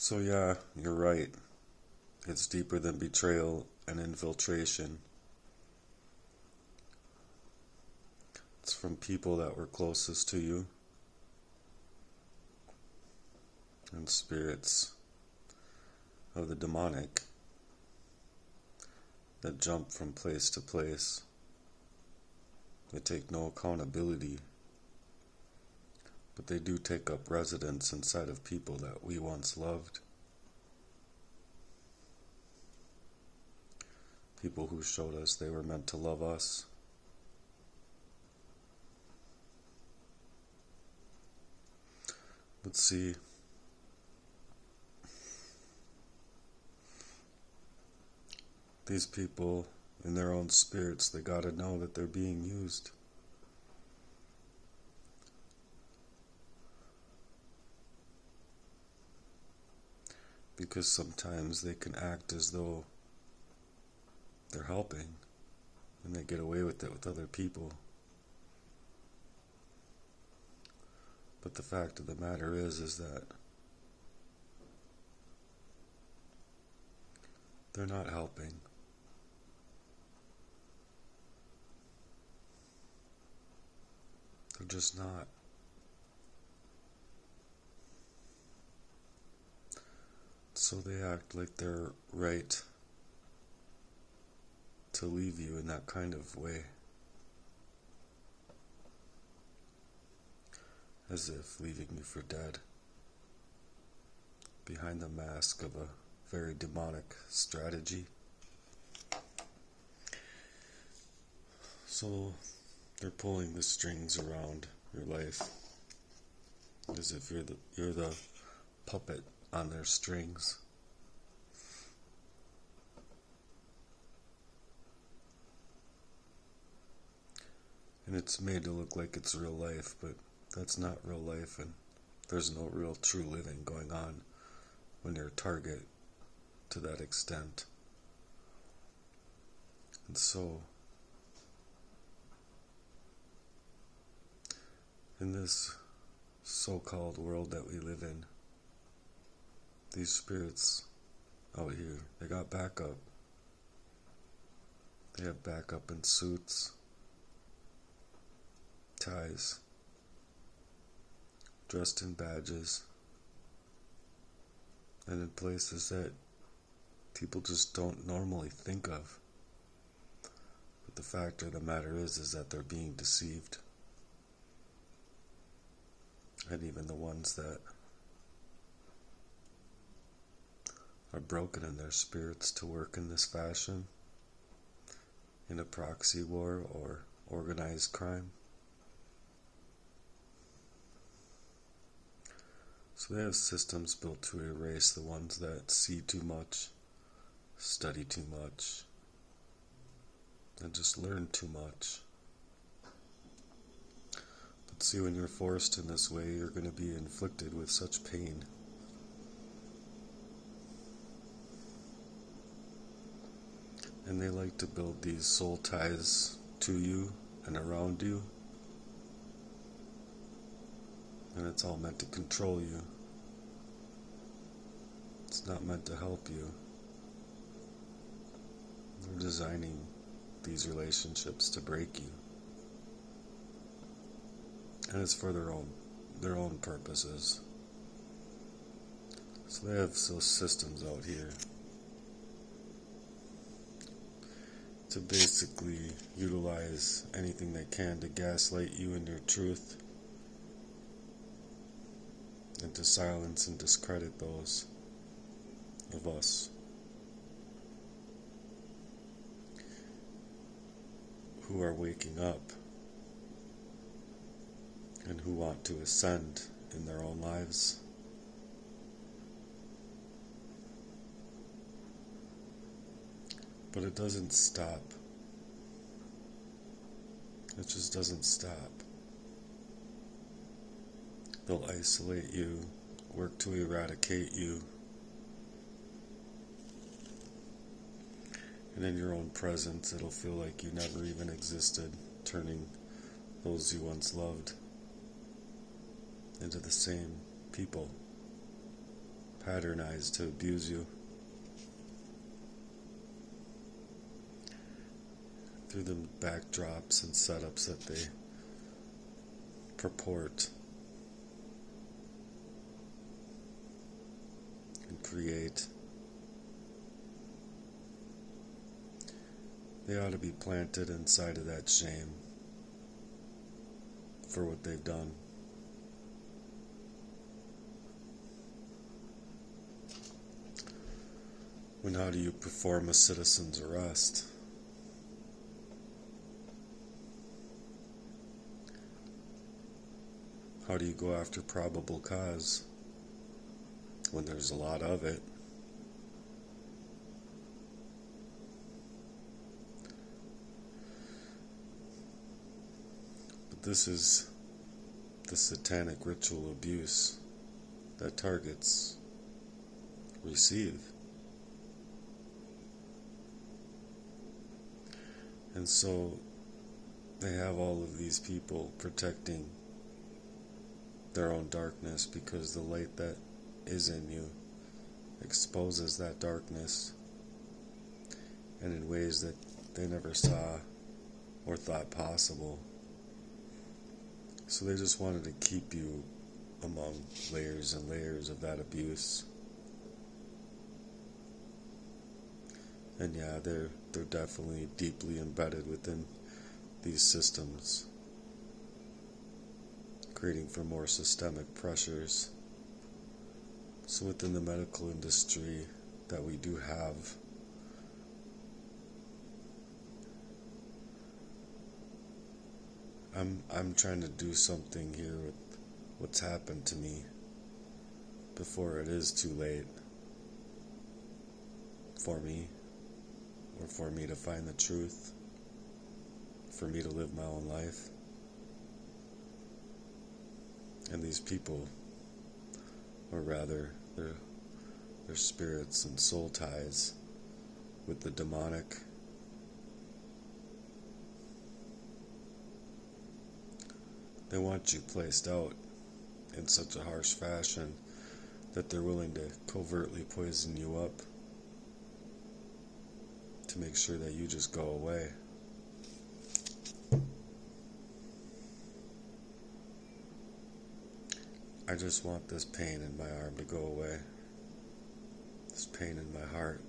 So yeah, you're right. It's deeper than betrayal and infiltration. It's from people that were closest to you and spirits of the demonic that jump from place to place. They take no accountability, but they do take up residence inside of people that we once loved. People who showed us they were meant to love us. But see, these people, in their own spirits, they gotta know that they're being used. Because sometimes they can act as though they're helping, and they get away with it with other people. But the fact of the matter is that they're not helping. They're just not. So they act like they're right to leave you in that kind of way. As if leaving you for dead, behind the mask of a very demonic strategy. So they're pulling the strings around your life, as if you're the puppet on their strings. And it's made to look like it's real life, but that's not real life, and there's no real true living going on when you're a target to that extent. And so, in this so-called world that we live in, these spirits out here, they got backup. They have backup in suits, ties, dressed in badges, and in places that people just don't normally think of. But the fact of the matter is that they're being deceived. And even the ones that are broken in their spirits to work in this fashion, in a proxy war or organized crime. So they have systems built to erase the ones that see too much, study too much, and just learn too much. But see, when you're forced in this way, you're going to be inflicted with such pain. And they like to build these soul ties to you and around you. And it's all meant to control you. It's not meant to help you. They're designing these relationships to break you. And it's for their own purposes. So they have those systems out here to basically utilize anything they can to gaslight you in your truth, and to silence and discredit those of us who are waking up and who want to ascend in their own lives. But it doesn't stop. It just doesn't stop. They'll isolate you, work to eradicate you, and in your own presence it'll feel like you never even existed, turning those you once loved into the same people patternized to abuse you through the backdrops and setups that they purport and create. They ought to be planted inside of that shame for what they've done. When how do you perform a citizen's arrest? How do you go after probable cause when there's a lot of it? But this is the satanic ritual abuse that targets receive. And so they have all of these people protecting their own darkness because the light that is in you exposes that darkness, and in ways that they never saw or thought possible. So they just wanted to keep you among layers and layers of that abuse. And yeah, they're definitely deeply embedded within these systems, creating for more systemic pressures. So within the medical industry that we do have, I'm trying to do something here with what's happened to me before it is too late for me, or for me to find the truth, for me to live my own life. And these people, or rather their spirits and soul ties with the demonic, they want you placed out in such a harsh fashion that they're willing to covertly poison you up to make sure that you just go away. I just want this pain in my arm to go away, this pain in my heart.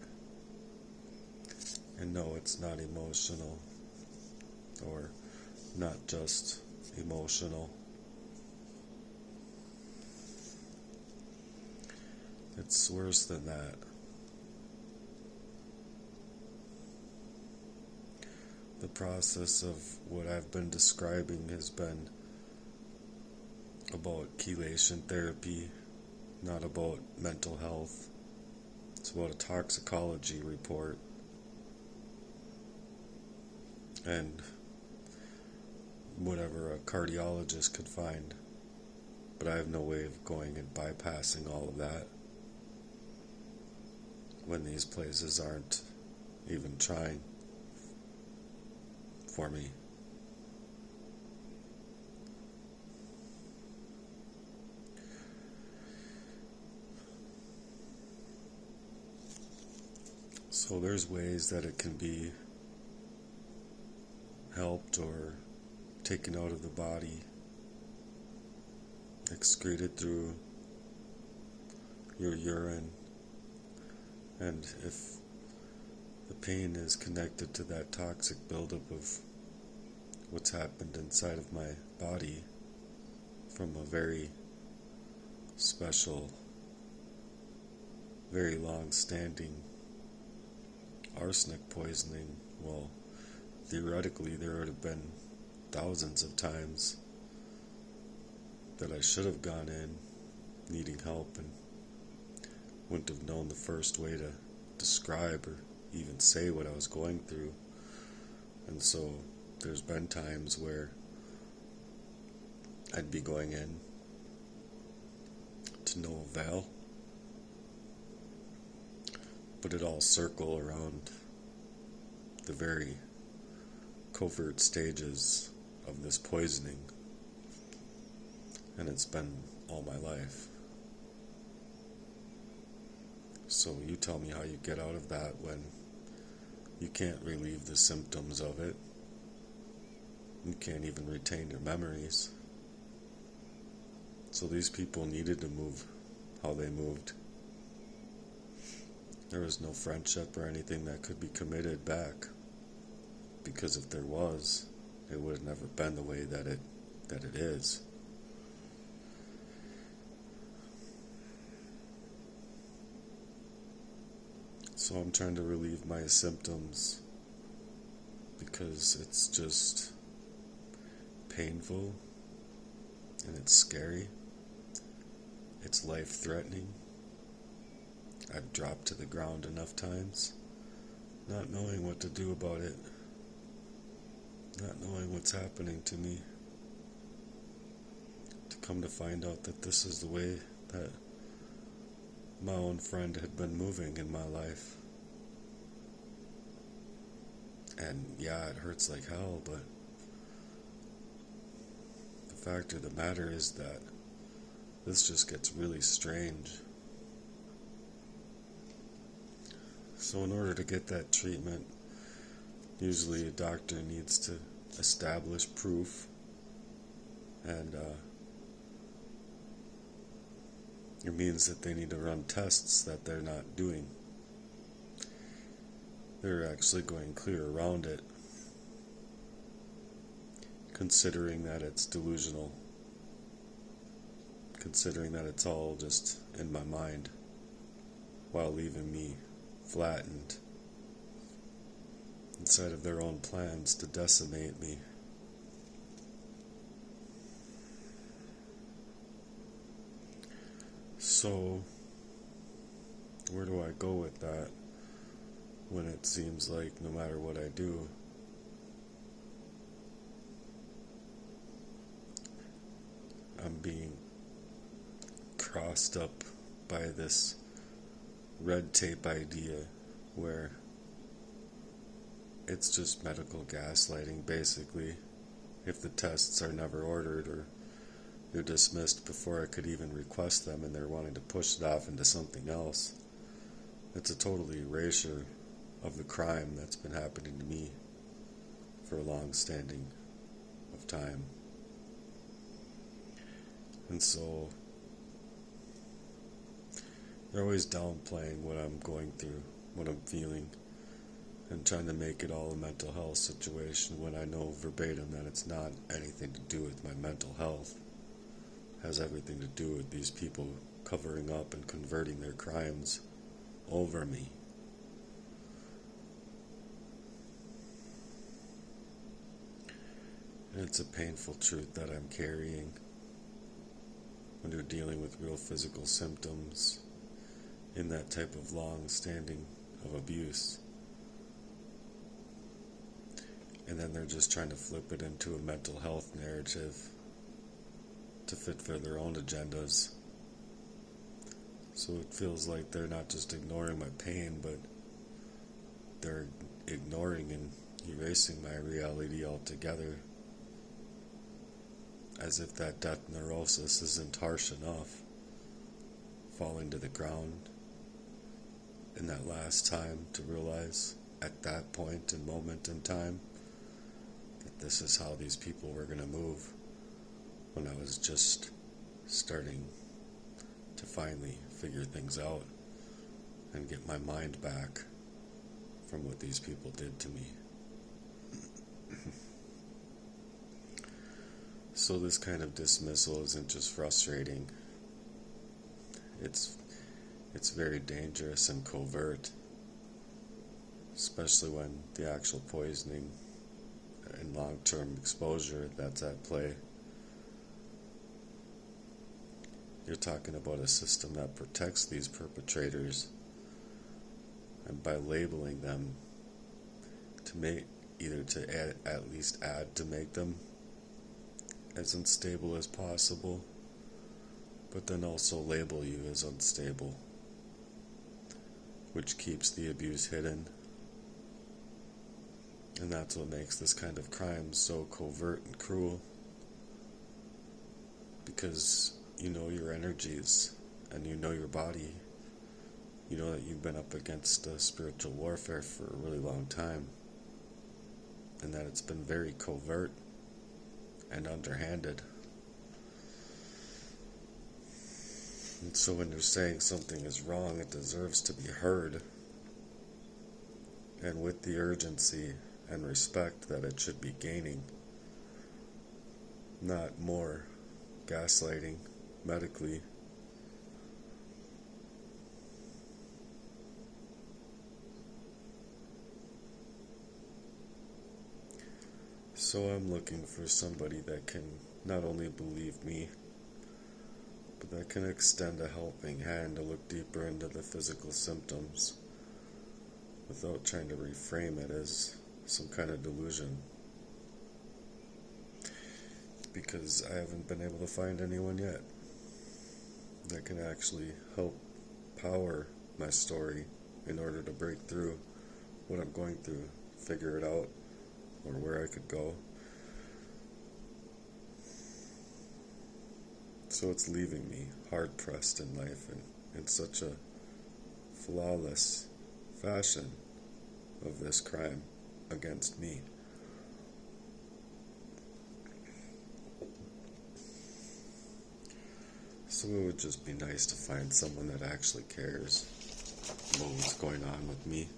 And no, it's not emotional, or not just emotional. It's worse than that. The process of what I've been describing has been about chelation therapy, not about mental health. It's about a toxicology report. And whatever a cardiologist could find. But I have no way of going and bypassing all of that when these places aren't even trying for me. So there's ways that it can be helped or taken out of the body, excreted through your urine. And if the pain is connected to that toxic buildup of what's happened inside of my body from a very special, very long-standing arsenic poisoning, well, theoretically there would have been thousands of times that I should have gone in needing help and wouldn't have known the first way to describe or even say what I was going through. And so there's been times where I'd be going in to no avail, but it all circle around the very covert stages of this poisoning, and it's been all my life. So you tell me how you get out of that when you can't relieve the symptoms of it. You can't even retain your memories. So these people needed to move how they moved. There was no friendship or anything that could be committed back. Because if there was, it would have never been the way that it is. So I'm trying to relieve my symptoms because it's just painful and it's scary. It's life-threatening. I've dropped to the ground enough times, not knowing what to do about it, not knowing what's happening to me, to come to find out that this is the way that my own friend had been moving in my life. And yeah, it hurts like hell, but the fact of the matter is that this just gets really strange. So in order to get that treatment, usually a doctor needs to establish proof, and it means that they need to run tests that they're not doing. They're actually going clear around it, considering that it's delusional, considering that it's all just in my mind, while leaving me flattened inside of their own plans to decimate me. So, where do I go with that when it seems like no matter what I do, I'm being crossed up by this red tape idea where it's just medical gaslighting, basically. If the tests are never ordered or they're dismissed before I could even request them and they're wanting to push it off into something else, it's a total erasure of the crime that's been happening to me for a long standing of time. And so they're always downplaying what I'm going through, what I'm feeling, and trying to make it all a mental health situation when I know verbatim that it's not anything to do with my mental health. It has everything to do with these people covering up and converting their crimes over me. And it's a painful truth that I'm carrying when you're dealing with real physical symptoms in that type of long-standing of abuse. And then they're just trying to flip it into a mental health narrative to fit for their own agendas. So it feels like they're not just ignoring my pain, but they're ignoring and erasing my reality altogether, as if that death neurosis isn't harsh enough, falling to the ground in that last time to realize at that point and moment in time that this is how these people were going to move when I was just starting to finally figure things out and get my mind back from what these people did to me. So this kind of dismissal isn't just frustrating. It's very dangerous and covert, especially when the actual poisoning and long-term exposure that's at play. You're talking about a system that protects these perpetrators, and by labeling them to make either to at least add to make them as unstable as possible, but then also label you as unstable, which keeps the abuse hidden. And that's what makes this kind of crime so covert and cruel, because you know your energies and you know your body you know that you've been up against spiritual warfare for a really long time, and that it's been very covert and underhanded. And so when you're saying something is wrong, it deserves to be heard, and with the urgency and respect that it should be gaining, not more gaslighting medically. So I'm looking for somebody that can not only believe me, but that can extend a helping hand to look deeper into the physical symptoms without trying to reframe it as some kind of delusion. Because I haven't been able to find anyone yet that can actually help power my story in order to break through what I'm going through, figure it out, or where I could go. So it's leaving me hard-pressed in life and in such a flawless fashion of this crime against me. So it would just be nice to find someone that actually cares about what's going on with me.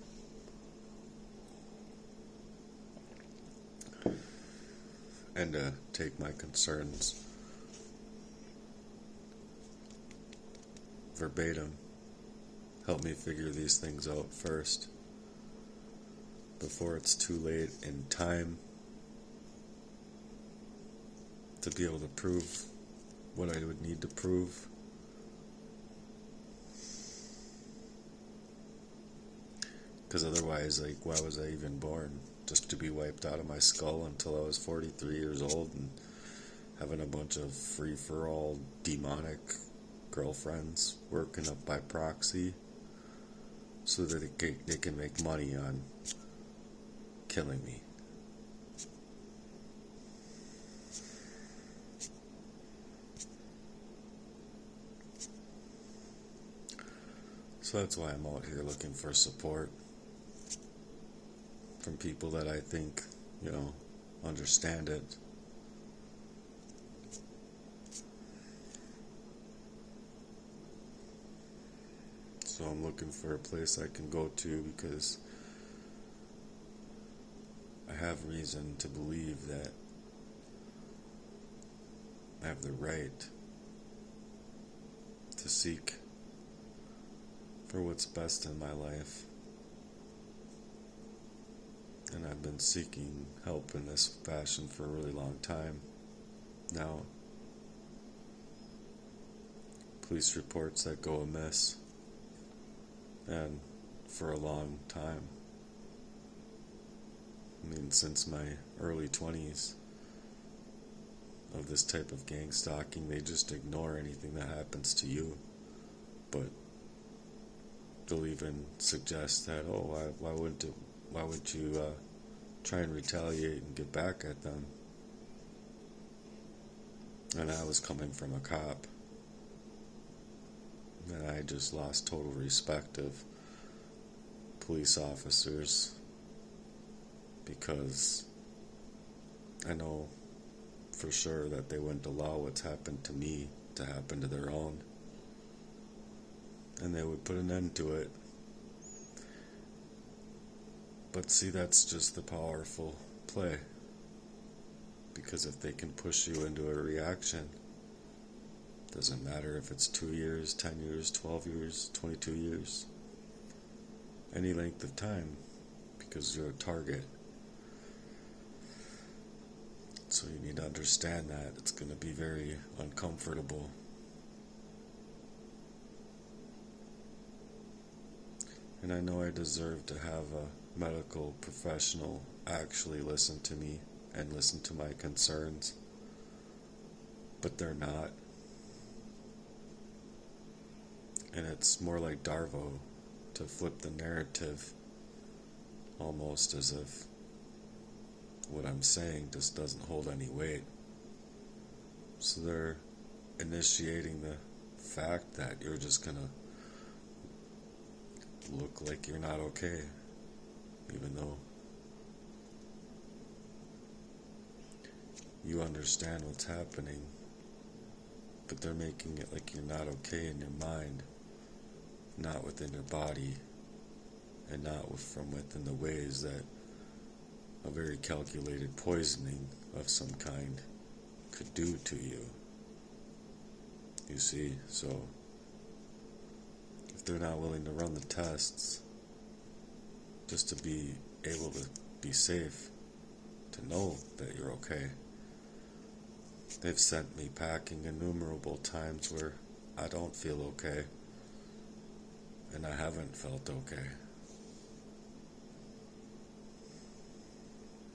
And to take my concerns verbatim. Help me figure these things out first, before it's too late in time to be able to prove what I would need to prove. Because otherwise, why was I even born? Just to be wiped out of my skull until I was 43 years old and having a bunch of free-for-all demonic girlfriends working up by proxy so that they can make money on killing me. So that's why I'm out here looking for support from people that I think, understand it. So I'm looking for a place I can go to because I have reason to believe that I have the right to seek for what's best in my life. And I've been seeking help in this fashion for a really long time now. Police reports that go amiss, and for a long time. I mean, since my early 20s of this type of gang stalking, they just ignore anything that happens to you. But they'll even suggest that, why would you try and retaliate and get back at them? And I was coming from a cop. And I just lost total respect of police officers because I know for sure that they wouldn't allow what's happened to me to happen to their own. And they would put an end to it. But see, that's just the powerful play. Because if they can push you into a reaction, doesn't matter if it's 2 years, 10 years, 12 years, 22 years, any length of time, because you're a target. So you need to understand that it's going to be very uncomfortable. And I know I deserve to have a medical professional actually listen to me and listen to my concerns, but they're not. And it's more like Darvo to flip the narrative, almost as if what I'm saying just doesn't hold any weight. So they're initiating the fact that you're just gonna look like you're not okay, even though you understand what's happening, but they're making it like you're not okay in your mind, not within your body, and not from within the ways that a very calculated poisoning of some kind could do to you. You see, so if they're not willing to run the tests just to be able to be safe, to know that you're okay, they've sent me packing innumerable times where I don't feel okay, and I haven't felt okay.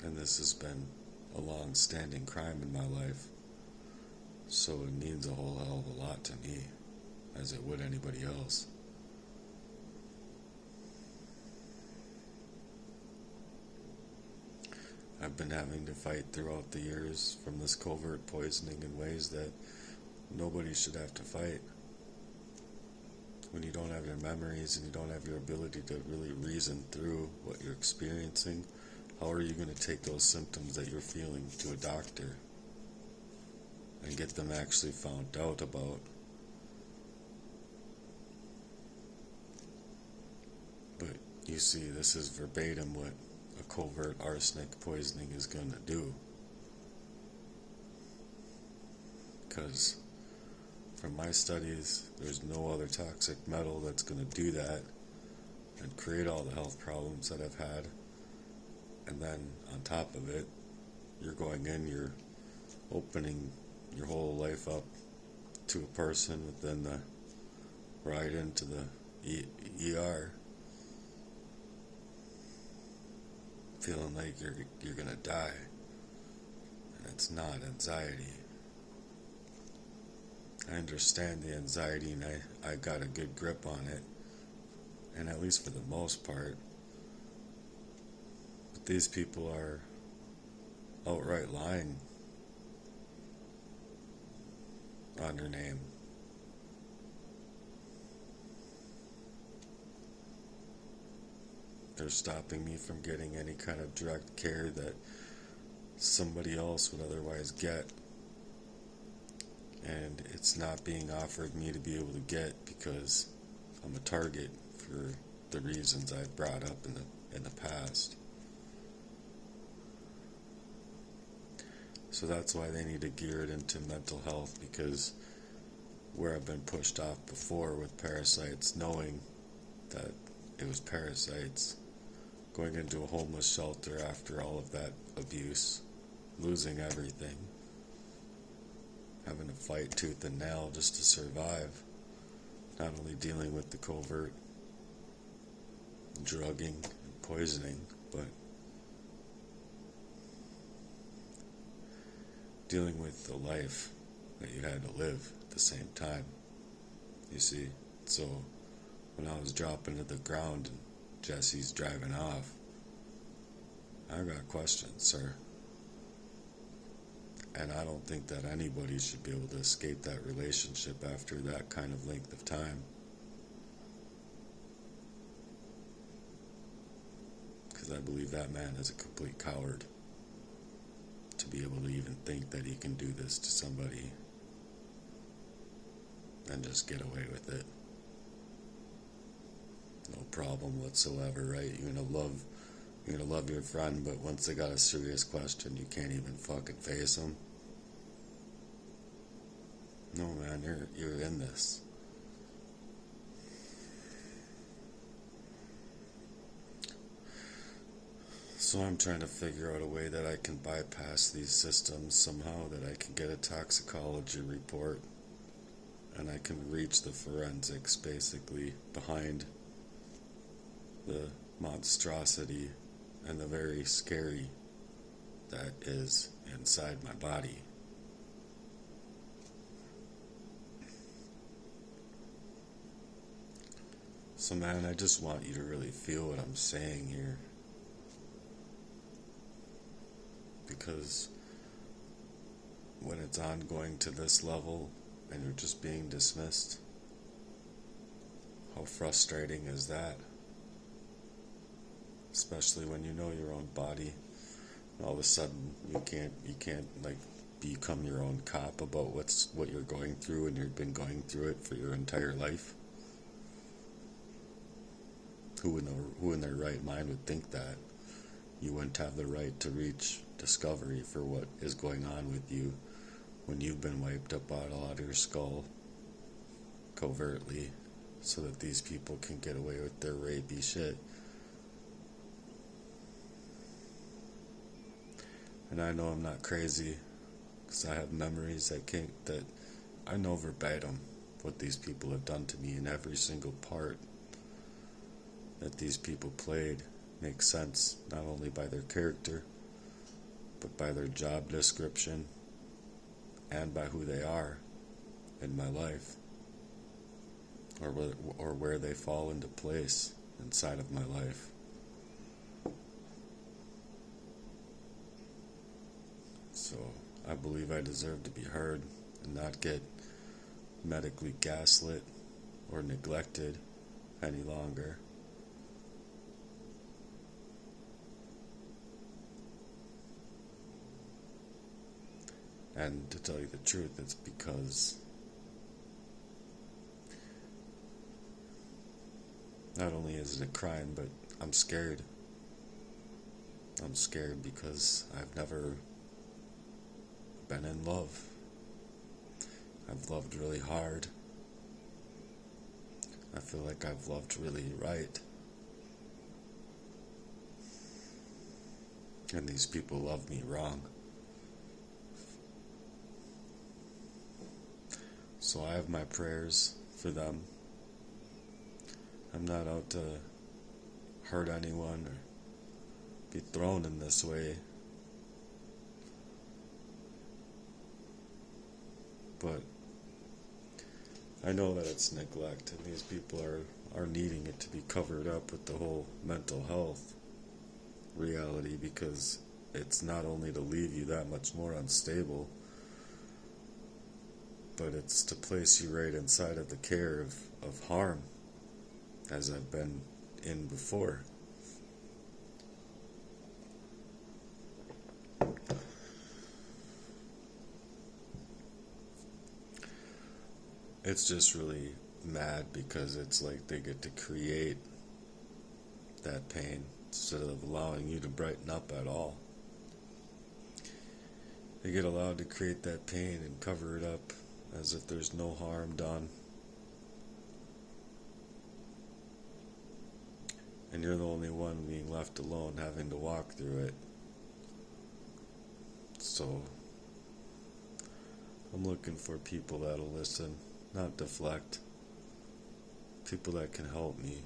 And this has been a long-standing crime in my life, so it means a whole hell of a lot to me, as it would anybody else. I've been having to fight throughout the years from this covert poisoning in ways that nobody should have to fight. When you don't have your memories and you don't have your ability to really reason through what you're experiencing, how are you going to take those symptoms that you're feeling to a doctor and get them actually found out about? But you see, this is verbatim what a covert arsenic poisoning is going to do. Because from my studies, there's no other toxic metal that's going to do that and create all the health problems that I've had. And then on top of it, you're going in, you're opening your whole life up to a person within the right into the ER, feeling like you're gonna die, and it's not anxiety. I understand the anxiety, and I got a good grip on it, and at least for the most part. But these people are outright lying on your name. They're stopping me from getting any kind of direct care that somebody else would otherwise get. And it's not being offered me to be able to get because I'm a target for the reasons I've brought up in the past. So that's why they need to gear it into mental health, because where I've been pushed off before with parasites, knowing that it was parasites, going into a homeless shelter after all of that abuse, losing everything, having to fight tooth and nail just to survive, not only dealing with the covert drugging and poisoning, but dealing with the life that you had to live at the same time. You see, so when I was dropping to the ground and Jesse's driving off, I got questions, sir. And I don't think that anybody should be able to escape that relationship after that kind of length of time. Because I believe that man is a complete coward to be able to even think that he can do this to somebody and just get away with it. No problem whatsoever, right? You're gonna love your friend, but once they got a serious question, you can't even fucking face them. No, man, you're in this. So I'm trying to figure out a way that I can bypass these systems somehow, that I can get a toxicology report and I can reach the forensics basically behind the monstrosity and the very scary that is inside my body. So man, I just want you to really feel what I'm saying here. Because when it's ongoing to this level and you're just being dismissed, how frustrating is that? especially when you know your own body. All of a sudden, you can't like become your own cop about what you're going through, and you've been going through it for your entire life. Who in their right mind would think that? You wouldn't have the right to reach discovery for what is going on with you when you've been wiped up out of your skull covertly, so that these people can get away with their rapey shit. And I know I'm not crazy, because I have memories that I know verbatim what these people have done to me, and every single part that these people played makes sense, not only by their character, but by their job description, and by who they are in my life, or where they fall into place inside of my life. So I believe I deserve to be heard and not get medically gaslit or neglected any longer. And to tell you the truth, it's because not only is it a crime, but I'm scared. I'm scared because I've never been in love. I've loved really hard. I feel like I've loved really right. And these people love me wrong. So I have my prayers for them. I'm not out to hurt anyone or be thrown in this way. But I know that it's neglect, and these people are needing it to be covered up with the whole mental health reality, because it's not only to leave you that much more unstable, but it's to place you right inside of the care of harm, as I've been in before. It's just really mad because it's like they get to create that pain instead of allowing you to brighten up at all. They get allowed to create that pain and cover it up as if there's no harm done. And you're the only one being left alone having to walk through it. So I'm looking for people that'll listen, not deflect. People that can help me,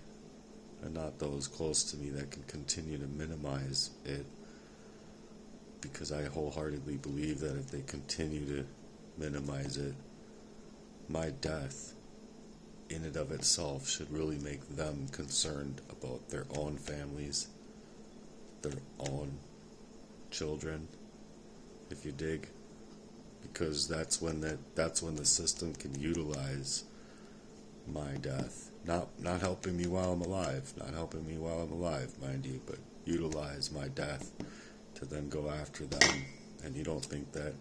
and not those close to me that can continue to minimize it. Because I wholeheartedly believe that if they continue to minimize it, my death in and of itself should really make them concerned about their own families, their own children, if you dig. Because that's when the system can utilize my death. Not helping me while I'm alive, mind you, but utilize my death to then go after them. And you don't think that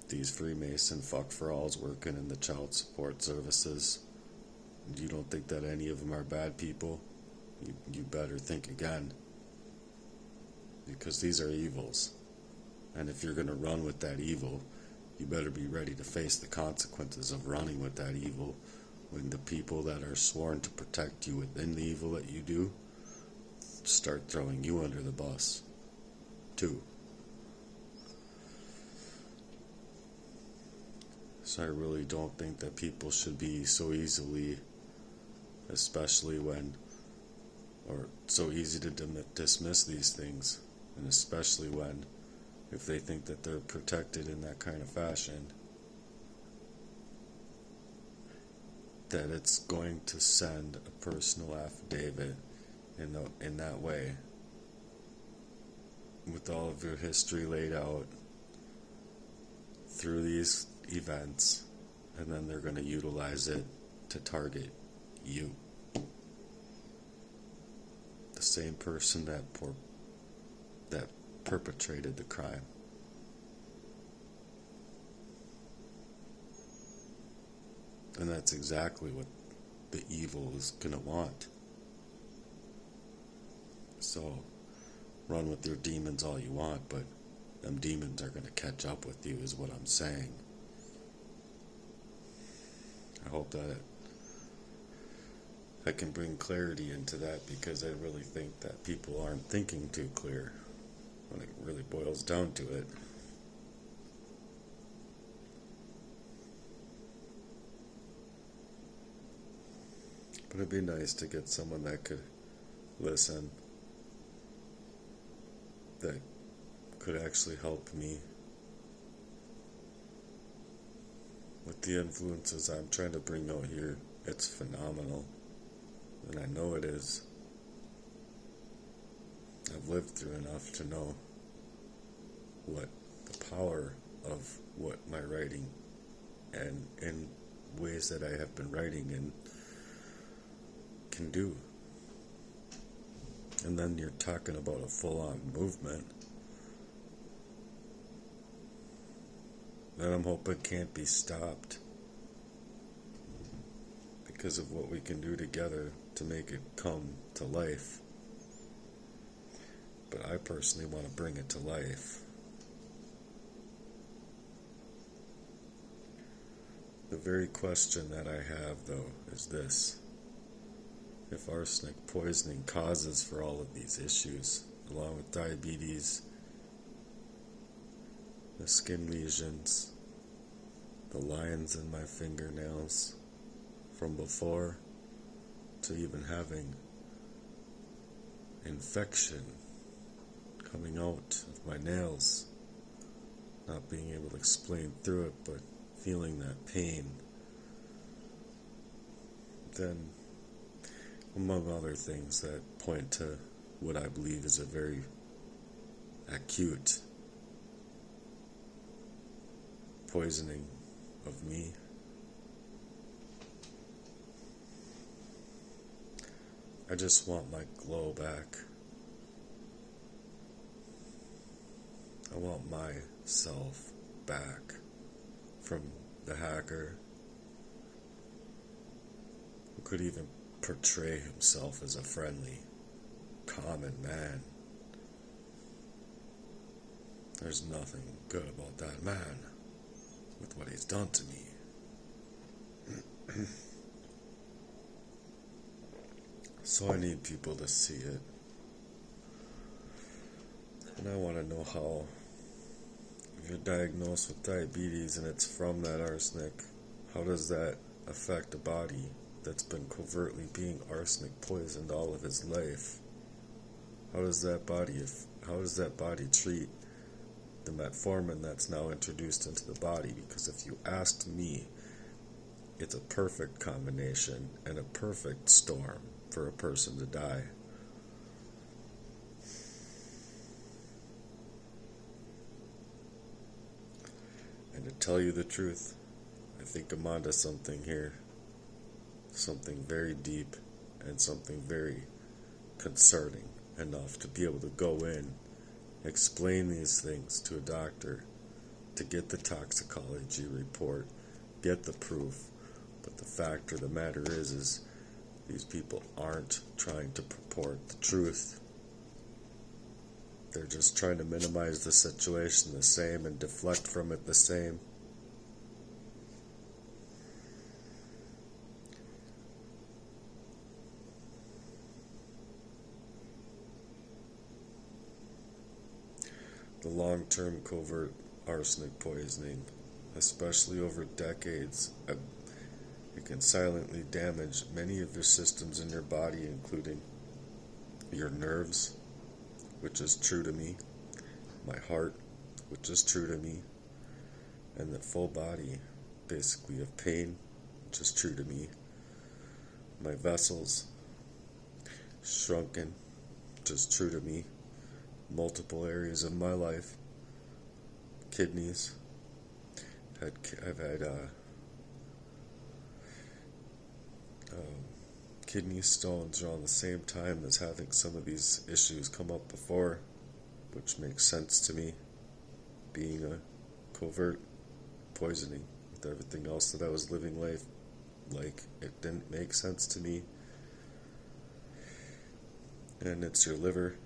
these Freemason fuck-for-alls working in the child support services, you don't think that any of them are bad people? You better think again. Because these are evils. And if you're going to run with that evil, you better be ready to face the consequences of running with that evil when the people that are sworn to protect you within the evil that you do start throwing you under the bus, too. So I really don't think that people should be so easily, especially when, or so easy to dismiss these things, and especially when, if they think that they're protected in that kind of fashion, that it's going to send a personal affidavit in that way, with all of your history laid out through these events, and then they're going to utilize it to target you. the same person that perpetrated the crime. And that's exactly what the evil is going to want. So, run with your demons all you want, but them demons are going to catch up with you, is what I'm saying. I hope that I can bring clarity into that, because I really think that people aren't thinking too clear when it really boils down to it. But it'd be nice to get someone that could listen, that could actually help me with the influences I'm trying to bring out here. It's phenomenal, and I know it is. I've lived through enough to know what the power of what my writing, and in ways that I have been writing in, can do. And then you're talking about a full-on movement that I'm hoping can't be stopped because of what we can do together to make it come to life. But I personally want to bring it to life. The very question that I have, though, is this: if arsenic poisoning causes for all of these issues, along with diabetes, the skin lesions, the lines in my fingernails from before, to even having infection coming out of my nails, not being able to explain through it, but feeling that pain, then, among other things that point to what I believe is a very acute poisoning of me, I just want my glow back. I want myself back from the hacker who could even portray himself as a friendly, common man. There's nothing good about that man with what he's done to me. So I need people to see it. And I want to know how, if you're diagnosed with diabetes and it's from that arsenic, how does that affect a body that's been covertly being arsenic poisoned all of his life? How does that body treat the metformin that's now introduced into the body? Because if you asked me, it's a perfect combination and a perfect storm for a person to die. And to tell you the truth, I think I'm onto something here. Something very deep and something very concerning enough to be able to go in, explain these things to a doctor, to get the toxicology report, get the proof. But the fact of the matter is these people aren't trying to purport the truth. They're just trying to minimize the situation the same and deflect from it the same. The long-term covert arsenic poisoning, especially over decades, it can silently damage many of your systems in your body, including your nerves, which is true to me, my heart, which is true to me, and the full body, basically, of pain, which is true to me, my vessels, shrunken, which is true to me, multiple areas of my life, kidneys, I've had kidney stones around the same time as having some of these issues come up before, which makes sense to me, being a covert poisoning with everything else that I was living life like. It didn't make sense to me. And it's your liver,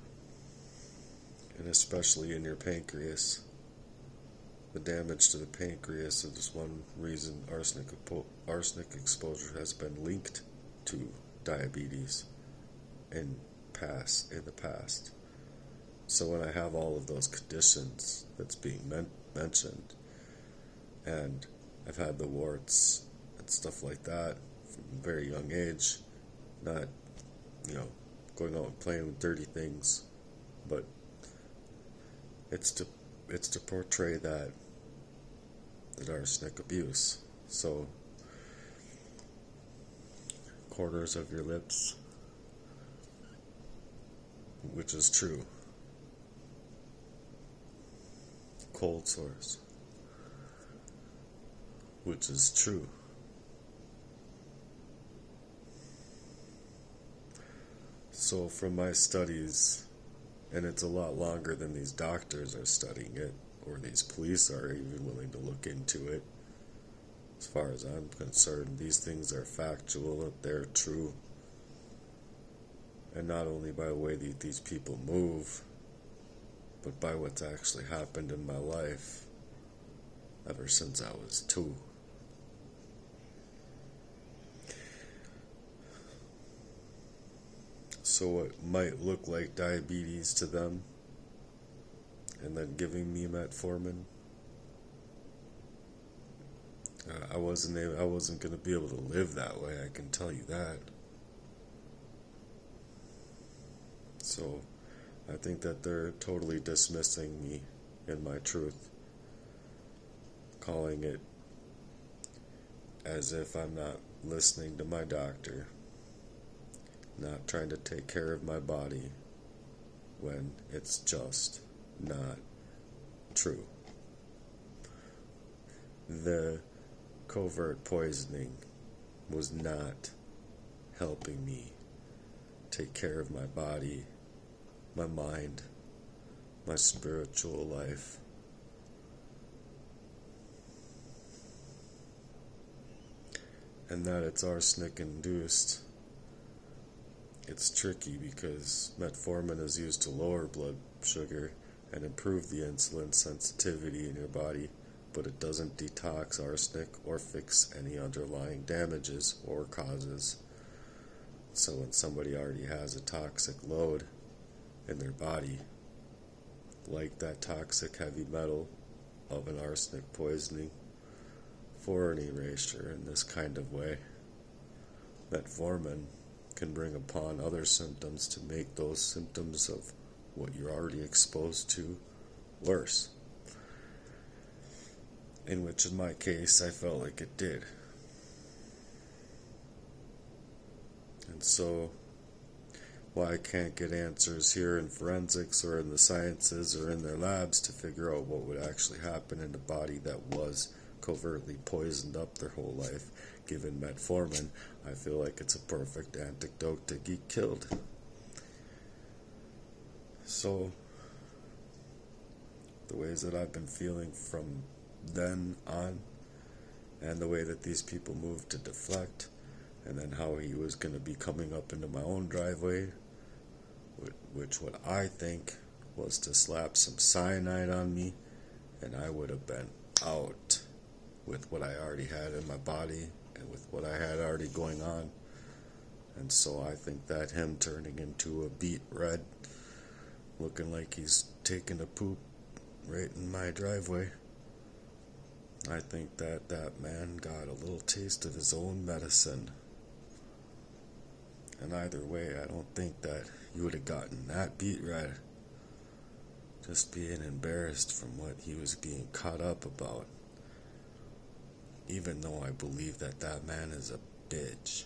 and especially in your pancreas. The damage to the pancreas is one reason arsenic exposure has been linked to diabetes in the past. So when I have all of those conditions that's being mentioned, and I've had the warts and stuff like that from a very young age, not, going out and playing with dirty things, but it's to portray that arsenic abuse. So corners of your lips, which is true. Cold sores, which is true. So from my studies, and it's a lot longer than these doctors are studying it, or these police are even willing to look into it. As far as I'm concerned, these things are factual, they're true. And not only by the way that these people move, but by what's actually happened in my life ever since I was 2. So it might look like diabetes to them, and then giving me metformin, I wasn't going to be able to live that way, I can tell you that. So I think that they're totally dismissing me and my truth, calling it as if I'm not listening to my doctor, not trying to take care of my body, when it's just not true. The covert poisoning was not helping me take care of my body, my mind, my spiritual life. And that it's arsenic induced. It's tricky because metformin is used to lower blood sugar and improve the insulin sensitivity in your body, but it doesn't detox arsenic or fix any underlying damages or causes. So when somebody already has a toxic load in their body, like that toxic heavy metal of an arsenic poisoning, for an erasure in this kind of way, metformin can bring upon other symptoms to make those symptoms of what you're already exposed to worse. In which, in my case, I felt like it did. And so, while I can't get answers here in forensics or in the sciences or in their labs to figure out what would actually happen in a body that was covertly poisoned up their whole life, given metformin, I feel like it's a perfect antidote to get killed. So, the ways that I've been feeling from then on, and the way that these people moved to deflect, and then how he was going to be coming up into my own driveway, which what I think was to slap some cyanide on me, and I would have been out with what I already had in my body and with what I had already going on. And so I think that him turning into a beet red, looking like he's taking a poop right in my driveway, I think that that man got a little taste of his own medicine. And either way, I don't think that you would have gotten that beet red just being embarrassed from what he was being caught up about. Even though I believe that that man is a bitch.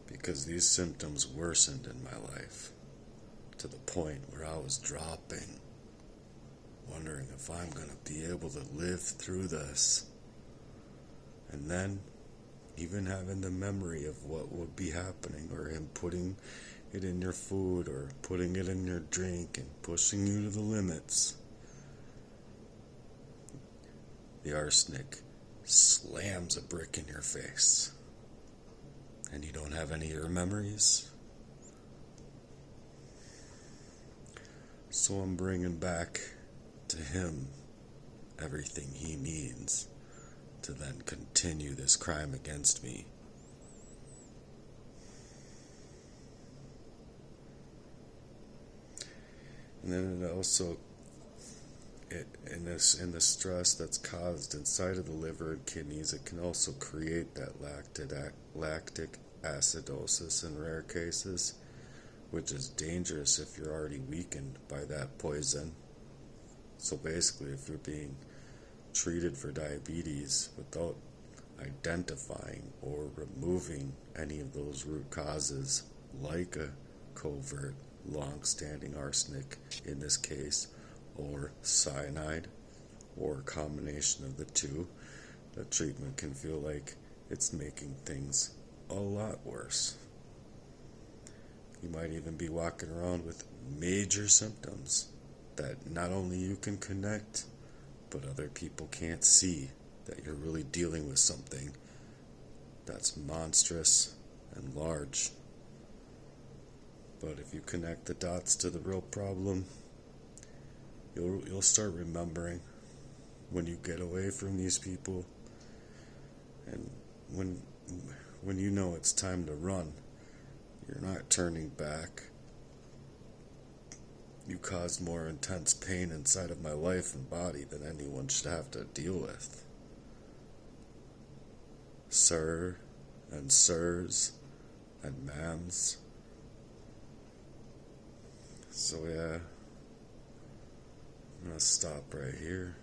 Because these symptoms worsened in my life to the point where I was dropping, wondering if I'm going to be able to live through this. And then, even having the memory of what would be happening, or him putting it in your food, or putting it in your drink, and pushing you to the limits, the arsenic slams a brick in your face. And you don't have any of your memories. So I'm bringing back to him everything he needs to then continue this crime against me. And then it also, in the stress that's caused inside of the liver and kidneys, it can also create that lactic acidosis in rare cases, which is dangerous if you're already weakened by that poison. So basically, if you're being treated for diabetes without identifying or removing any of those root causes, like a covert, long-standing arsenic in this case, or cyanide, or a combination of the two, the treatment can feel like it's making things a lot worse. You might even be walking around with major symptoms that not only you can connect, but other people can't see that you're really dealing with something that's monstrous and large. But if you connect the dots to the real problem, you'll start remembering when you get away from these people, and when you know it's time to run, you're not turning back. You caused more intense pain inside of my life and body than anyone should have to deal with. Sir and sirs and ma'ams. So yeah, I'm gonna stop right here.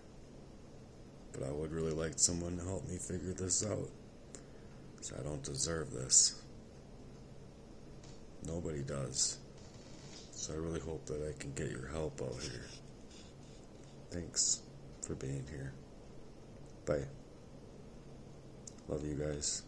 But I would really like someone to help me figure this out, because I don't deserve this. Nobody does. So I really hope that I can get your help out here. Thanks for being here. Bye. Love you guys.